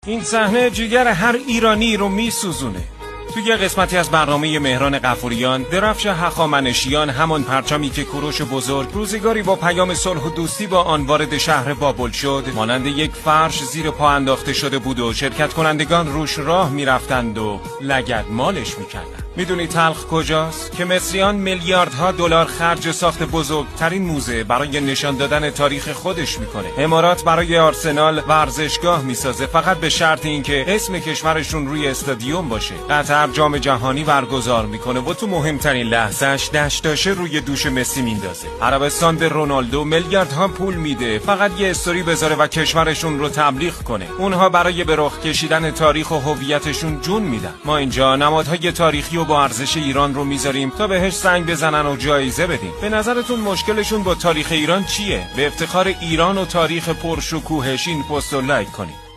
این صحنه جگر هر ایرانی رو میسوزونه. توی قسمتی از برنامه مهران غفوریان، درفش هخامنشیان، همان پرچمی که کوروش بزرگ روزگاری با پیام صلح و دوستی با آن وارد شهر بابل شد، مانند یک فرش زیر پا انداخته شده بود و شرکت کنندگان روش راه میرفتند و لگدمالش میکردند. میدونی تلخ کجاست؟ که مصریان میلیاردها دلار خرج ساخت بزرگترین موزه برای نشان دادن تاریخ خودش میکنه. امارات برای آرسنال ورزشگاه میسازه، فقط به شرط اینکه اسم کشورشون روی استادیوم باشه. قطر جام جهانی برگزار میکنه و تو مهمترین لحظهش دشتاشه روی دوش مسی میندازه. عربستان به رونالدو میلیاردها پول میده فقط یه استوری بذاره و کشورشون رو تبلیغ کنه. اونها برای به رخ کشیدن تاریخ و هویتشون جون میدن. ما اینجا نمادهای تاریخی و با ارزش ایران رو میذاریم تا بهش سنگ بزنن و جایزه بدیم. به نظرتون مشکلشون با تاریخ ایران چیه؟ به افتخار ایران و تاریخ پرشکوهش این پست رو لایک کنید.